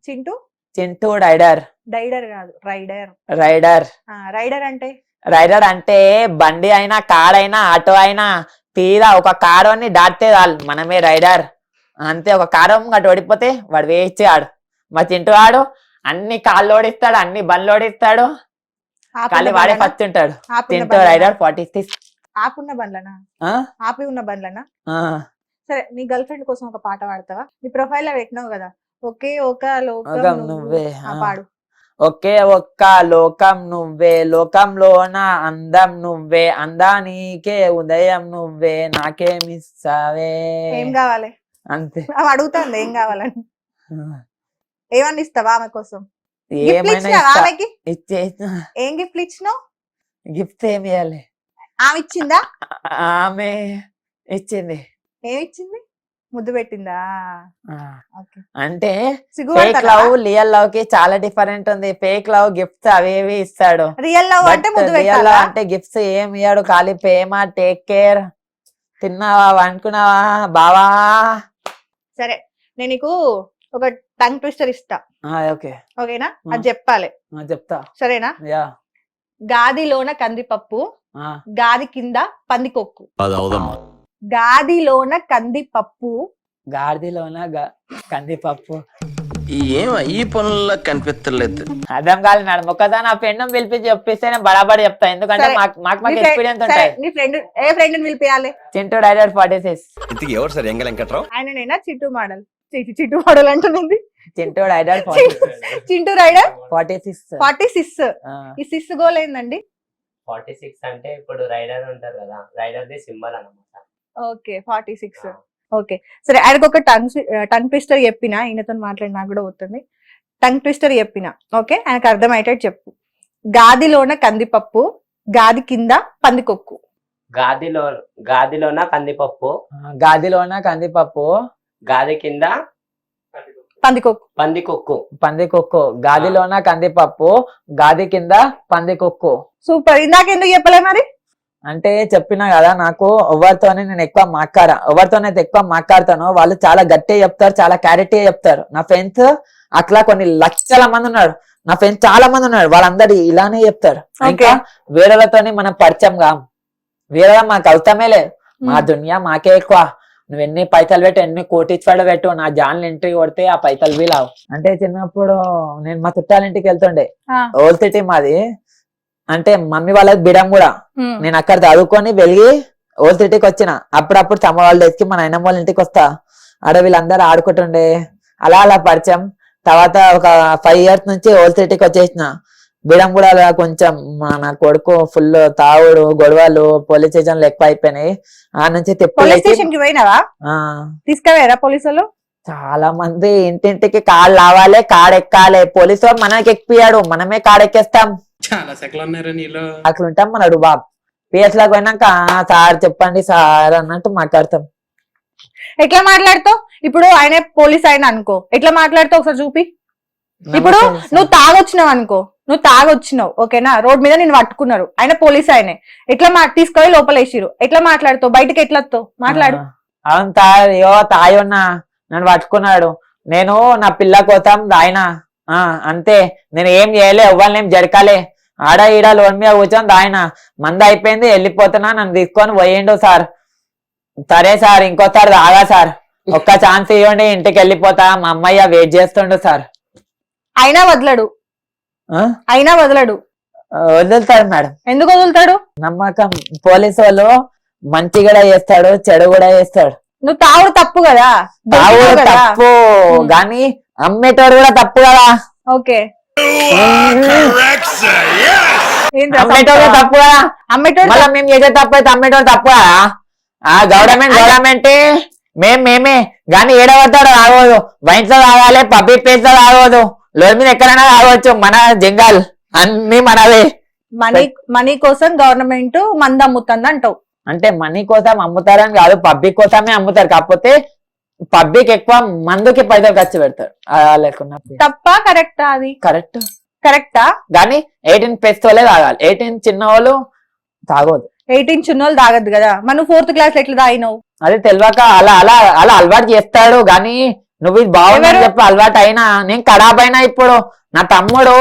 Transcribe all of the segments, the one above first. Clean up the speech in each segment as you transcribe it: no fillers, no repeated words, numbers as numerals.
Chintu Chintu rider. డైడర్ కాదు rider. Rider rider అంటే rider అంటే బండి అయినా కార్ అయినా ఆటో అయినా తీరా ఒక కారు అని దాటితే మనమే రైడర్ అంతే. ఒక కారు అటు ఓడిపోతే వాడు వేయించి ఆడు. మా చింటూ ఆడు అన్ని కాళ్ళు ఓడిస్తాడు, అన్ని బండ్లు ఓడిస్తాడు, ఖాళీ వాడే ఫస్ట్ ఉంటాడు. చింటూ రైడర్ 46. ఆపున్న బండ్లనా? ఆపి ఉన్న బండ్లనా? సరే, నీ గర్ల్ ఫ్రెండ్ కోసం ఒక పాట పాడతావా? నీ ప్రొఫైల్ లో పెట్టినావు కదా, ఒకే ఒక లోకం నువ్వే, పాడు. ఒకే ఒక్క లోకం నువ్వే, లోకంలోన అందం నువ్వే, అందానికే ఉదయం నువ్వే, నాకేమిస్తావే. ఏం కావాలి అంతే. అడుగుతాంది ఏం కావాలని. ఏమన్నా ఇస్తావా ఆమె కోసం? ఏమైనా ఆమెకి ఇచ్చేసిన. ఏం గిఫ్ట్ ఇచ్చినావు? గిఫ్ట్ ఏమి ఇవ్వాలి? ఆమె ఇచ్చిందా? ఆమె ఇచ్చింది. ఏమి ఇచ్చింది? ముద్దు పెట్టిందా? అంటే ఫేక్ లవ్ రియల్ లవ్ కి చాలా డిఫరెంట్ ఉంది. ఫేక్ లవ్ గిఫ్ట్స్ అవేవి ఇస్తాడు, రియల్ లవ్ అంటే రియల్ లవ్ అంటే గిఫ్ట్స్ ఏమి ఇయ్యాడు, ఖాళీ ప్రేమ, టేక్ కేర్, తిన్నావా, వండుకున్నావా బావా. సరే, నేను నీకు ఒక టంగ్ ట్విస్టర్ ఇస్తా. ఓకేనా? అది చెప్పాలి. చెప్తా. సరేనా? గాదిలోన కందిపప్పు, గాది కింద పందికొక్కు. గాదిలోన కందిపప్పు, గాడిలోన కందిపప్పు. ఈ పనుల్లో కనిపించలేదు. అర్థం కాలేదు. మొక్కదా నా ఫ్రెండ్ పిలిపించి చెప్పిస్తే నేను బరాబడి చెప్తా, ఎందుకంటే మాకు ఎక్స్పీరియన్స్ ఉంటాయి. నీ ఫ్రెండ్ ఏ ఫ్రెండ్ పిలిపియాలి? చింటూ రైడర్ 46. ఎవరు సార్? ఎంగ వెంకట్రావు. ఆయననేనా? చిట్టు మోడల్. చిట్టు మోడల్ అంటున్నది. చింటూ రైడర్ 46. చింటూ రైడర్ 46. 46. ఈ సిస్ గోల్ ఏందండి? 46 అంటే ఇప్పుడు రైడర్ ఉంటారు కదా, రైడర్ ది సింబల్ అన్నమాట. ఓకే, 46. ఓకే, సరే. ఆయనకు ఒక టంగ్ ట్విస్టర్ చెప్పిన, ఈయనతో మాట్లాడి నాకు కూడా అవుతుంది. టంగ్ ట్విస్టర్ చెప్పిన, ఓకే, ఆయనకు అర్థమయ్యేటట్టు చెప్పు. గాదిలోన కందిపప్పు, గాది కింద పందికొక్కు. గాదిలోన కందిపప్పు, గాదిలోన కందిపప్పు, గాది కింద పందికొక్కు. గాదిలోన కందిపప్పు, గాది కింద పందికొక్కు. సూపర్. ఇందాక ఎందుకు చెప్పలే మరి? అంటే చెప్పినా కదా, నాకు ఎవరితోనే నేను ఎవరితోనైతే ఎక్కువ మాట్లాడతానో వాళ్ళు చాలా గట్టిగా చెప్తారు, చాలా క్లారిటీ చెప్తారు. నా ఫ్రెండ్స్ అట్లా కొన్ని లక్షల మంది ఉన్నారు, నా ఫ్రెండ్స్ చాలా మంది ఉన్నారు, వాళ్ళందరూ ఇలానే చెప్తారు. ఇంకా వేరేలతోని మనం పరిచయం కాం, వేరే మాకు అవసరమే లేదు. మా దునియా మాకే ఎక్కువ. నువ్వు ఎన్ని పైసలు పెట్టు, ఎన్ని కోటీశ్వరుడు పెట్టు, నా జాన్లు ఎంట్రీ కొడితే ఆ పైసలు వీలావు. అంటే చిన్నప్పుడు నేను మా చుట్టాలింటికి వెళ్తుండే, ఓల్ సిటీ మాది. అంటే మమ్మీ వాళ్ళకి బిడం కూడా. నేను అక్కడ చదువుకొని వెలిగి ఓల్ సిటీకి వచ్చిన. అప్పుడప్పుడు సమ్మర్ హాలిడేస్ కి మన నాయనమ్మ వాళ్ళ ఇంటికి వస్తా. ఆడ వీళ్ళందరూ ఆడుకుంటుండే, అలా అలా పరిచయం. తర్వాత ఒక 5 years నుంచి ఓల్ సిటీకి వచ్చేసిన. బిడం కూడా కొంచెం నా కొడుకు ఫుల్ తావుడు, గొడవలు, పోలీస్ స్టేషన్లు ఎక్కువ అయిపోయినాయి. ఆ నుంచి తీసుకురా పోలీసులు. చాలా మంది ఇంటింటికి కాళ్ళు లావాలి, కాడెక్కాలి. పోలీసు వాడు మనకి ఎక్కియాడు, మనమే కాడెక్కేస్తాం. చాలా సెకలు ఉన్నారా నీలో? అట్లుంటాం మన రుబాబ్. పిఎస్ లాగా పోయినాక సార్ చెప్పండి సార్ అన్నట్టు మాట్లాడతాం. ఎట్లా మాట్లాడుతావు? ఇప్పుడు ఆయన పోలీస్ ఆయన అనుకో, ఎట్లా మాట్లాడుతావు ఒకసారి చూపి. ఇప్పుడు నువ్వు తాగొచ్చినావు, ఓకేనా, రోడ్ మీద నేను పట్టుకున్నారు, ఆయన పోలీస్ ఆయనే, ఎట్లా తీసుకొని లోపలేసిరు, ఎట్లా మాట్లాడుతావు? బయటకి ఎట్లా మాట్లాడు. అవును తాయి ఉన్నా, నన్ను పట్టుకున్నాడు, నేను నా పిల్ల కోసం ఆయన అంతే, నేను ఏం చేయలే, ఎవ్వరిని ఏం జరకాలే, ఆడ ఈడ లోన్ మీద కూర్చొని ఆయన మంద అయిపోయింది, వెళ్ళిపోతున్నా, నన్ను తీసుకొని పోయిండు సార్. సరే సార్, ఇంకోసారి తాగా సార్, ఒక్క ఛాన్స్ ఇవ్వండి, ఇంటికి వెళ్ళిపోతా, మా అమ్మయ్య వెయిట్ చేస్తుండు సార్. అయినా వదలడు. వదులుతాడు మేడం. ఎందుకు వదులుతాడు? నమ్మకం. పోలీసు వాళ్ళు మంచి కూడా చేస్తాడు, చెడు కూడా చేస్తాడు. నువ్వు తావుడు తప్పు కదా, తావుడు తప్పు గాని అమ్మేటోడు కూడా తప్పు కదా. ఓకే, అమ్మేటోడు తప్పు కదా, అమ్మేటోడు మేము చేసే తప్పు అయితే అమ్మేటోడు తప్పు కదా. గవర్నమెంట్ మేమే గాని ఏడవతాడు రాగోదు, వైన్స్ లో తాగాలి, పబ్లిక్ ప్లేస్ లో తాగోదు, లోన్ మీద ఎక్కడైనా తాగవచ్చు, మన జంగాల్ అన్ని మనవే. మనీ కోసం గవర్నమెంట్ మంది అమ్ముతుంది అంటావు? అంటే మనీ కోసం అమ్ముతారని కాదు, పబ్లిక్ కోసమే అమ్ముతారు. కాకపోతే పబ్లిక్ ఎక్కువ మందుకి పైసలు ఖర్చు పెడతారు. లేకున్నా తప్ప కరెక్టా? అది కరెక్టా కానీ 18+ వాళ్ళే తాగాలి, 18 చిన్న వాళ్ళు తాగోదు. 18 చిన్న వాళ్ళు తాగద్దు కదా. మనం 4th క్లాస్ ఎట్లా తాగినావు? అది తెలియక అలా అలా అలా అలవాటు చేస్తాడు. గానీ నువ్వు ఇది బాగుందని ఎవరు? చెప్పి అలవాటు అయినా నేను ఖరాబ్ అయినా ఇప్పుడు. నా తమ్ముడు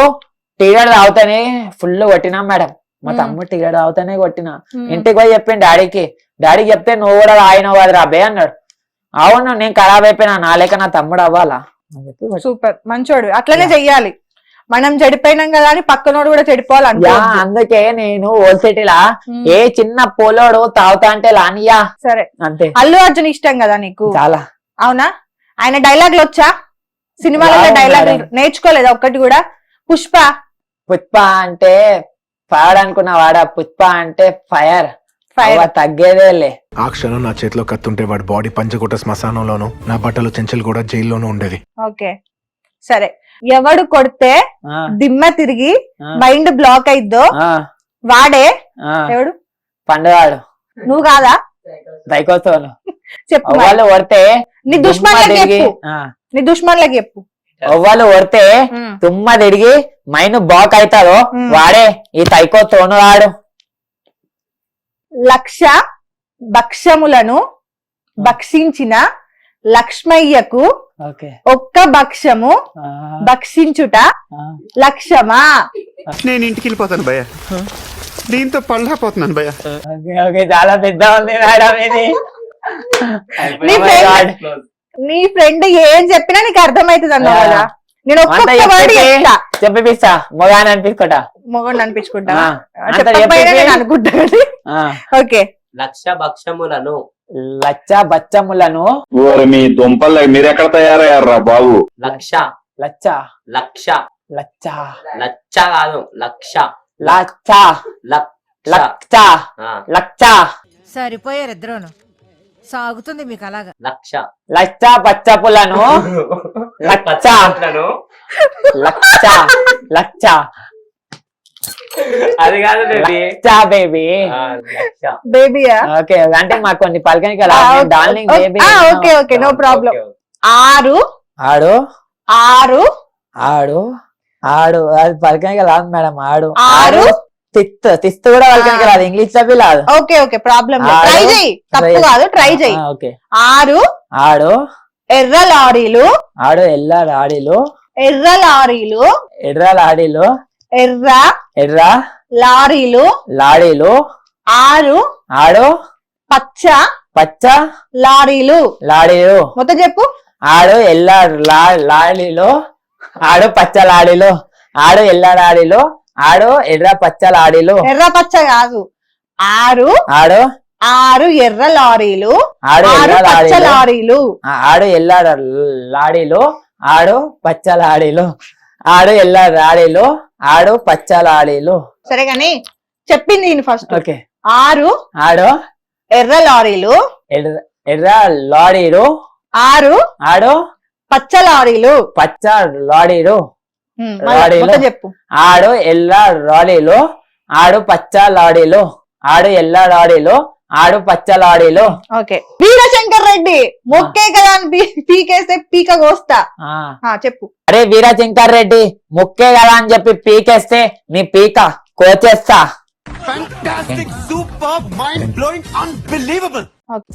టీగడ తాగుతానే ఫుల్ కొట్టినా మేడం. మా తమ్ముడు టీగడ తాగుతానే కొట్టినా. ఇంటికి పోయి చెప్పిండు డాడీకి చెప్తే నువ్వు కూడా తాగినావు కదా రాబే అన్నాడు. అవును నేను ఖరాబ్ అయిపోయినా, నా లేక నా తమ్ముడు అవ్వాలా అని చెప్పి కొట్టినా. సూపర్, మంచోడు. అట్లనే చెయ్యాలి. మనం చెడిపోయినాం కదా అని పక్కనోడు కూడా చెడిపోవాలి యా, అనుకో. అందుకే నేను ఓల్డ్ సిటీలా ఏ చిన్న పోలోడు తాగుతా అంటే లానియా సరే, అంతే. అల్లు అర్జున్ ఇష్టం కదా నీకు? చాలా. అవునా? ఆయన డైలాగులు వచ్చా? సినిమాలలో రావు డైలాగులు మేడం. నేర్చుకోలేదా ఒక్కటి కూడా? పుష్ప పుష్ప అంటే ఫైర్ అనుకున్న వాడా, పుష్ప అంటే ఫైర్ ఫైర్. తగ్గేదేలే. ఆ క్షణం నా చేతిలో కత్తుంటే వాడి బాడీ పంచకోట శ్మశానంలోను, నా బట్టలు చెంచలు కూడా జైల్లోనూ ఉండేది. ఓకే సరే, ఎవడు కొడితే ఆ, దిమ్మ తిరిగి ఆ, మైండ్ బ్లాక్ అయిద్దో ఆ, వాడే ఆ. ఎవడు? పండుగాడు నువ్వు కాదా? దైకోత్సవం చెప్పు మరి. ఒవ్వలు కొడితే నీ దుష్మన్లకి తిరిగి, చెప్పు, ఆ, నీ దుష్మన్లకి చెప్పు. ఒవ్వలు కొడితే తుమ్మ తిరిగి మైండ్ బాక్ అవుతారో వాడే ఈ తైకో తోనుగాడు. లక్ష భక్ష్యములను భక్షించిన లక్ష్మయ్యకు ఓకే. ఒక్క భక్ష్యము ఆ, భక్షించుట ఆ. లక్ష్యమా? నేను ఇంటికి వెళ్ళిపోతాను భయ్య, దీంతో పళ్ళపోతున్నాను భయ్య. ఓకే, ఓకే, చాలా పెద్ద ఉంది మేడం ఇది. నీ Oh my friend- God. నీ ఫ్రెండ్ ఏం చెప్పినా నీకు అర్థమైతుంది అన్నావు కదా. నేను అంత ఒక్కొక్క వర్డ్ చెప్పేసి చెప్తా. చెప్పిస్తా మొగాని అనిపించుకోట. మొగోడిని అనిపించుకుంటా. ఆ, అంత చెప్పకపోయినా చెప్పేసి- నేను అనుకుంటా. ఓకే, లక్ష భక్షములను లచ్చ బచ్చములను ఓరి మీ దుంపలు మీరెక్కడ తయారయ్యారా బాబు? లక్ష లచ్చ లక్ష లచ్చ లచ్చ కాదు లక్ష లచ్చ లక్ష లచ్చ ఆ, లచ్చ సరిపోయారు ఇద్దరును. సాగుతుంది మీకు అలాగా. లక్ష లచ్చ బచ్చపులను లక్ష పచ్చలను లచ్చ లచ్చ అది కాదు బేబీ. లచ్చ బేబీ. లక్ష బేబీయా? ఓకే, అంటే మాకు కొన్ని పలకని కదా darling baby. Okay okay, no problem. Okay, okay. ఆరు ఆడు ఆరు ఆడు ఆడు అది పలకనికి రాదు మేడం. ఆడు ఆరు తిస్తు కూడా పలకనికి రాదు, ఇంగ్లీష్ లో రాదు. ఓకే ఓకే, ప్రాబ్లం ఆరు. ట్రై చెయ్యి. తప్పు కాదు, ట్రై చెయ్యి. ఓకే. ఆరు ఆడు ఎర్ర లారీలు ఆడు ఎల్ల లాడీలు ఎర్ర లారీలు ఎర్ర లాడీలు ఎర్ర ఎర్ర లారీలు లాడీలు ఆరు ఆడు పచ్చ పచ్చ లారీలు. లాడీలు. మొత్తం చెప్పు. ఆడు ఎల్ల లాడీలు ఆడు పచ్చ లాడీలు ఆడు ఎల్ల లాడీలు ఆడు ఎర్ర పచ్చ లాడీలు. ఎర్ర పచ్చ కాదు, ఆరు ఆడు ఆరు ఎర్ర లారీలు ఆడు ఆరు ఎల్ల పచ్చ లాడీలు లారీలు. ఆడు ఎల్ల లాడీలు ఆడు పచ్చ లాడీలు ఆడు ఎల్ల లాడీలు ఆడు పచ్చ లాడీలు. సరే గాని చెప్పింది నేను ఫస్ట్. ఓకే. ఆరు ఆడు ఎర్ర లారీలు ఎర్ర ఎర్ర లాడీలు ఆరు ఆడు పచ్చ లారీలు. పచ్చ లాడీలు మళ్ళా లారీలు. మొత్తం చెప్పు. ఆడు ఎల్ల లాడీలు ఆడు పచ్చ లాడీలు ఆడు ఎల్ల లాడీలు ఆడు పచ్చ లాడీలు. ఓకే, వీరశంకర్ రెడ్డి మొక్కే కదా అని పీకేస్తే పీక కోస్తా. చెప్పు. అరే వీరశంకర్ రెడ్డి ముక్కే కదా అని చెప్పి పీకేస్తే నీ పీక కోచేస్తా. Fantastic, super, mind blowing, unbelievable. Okay.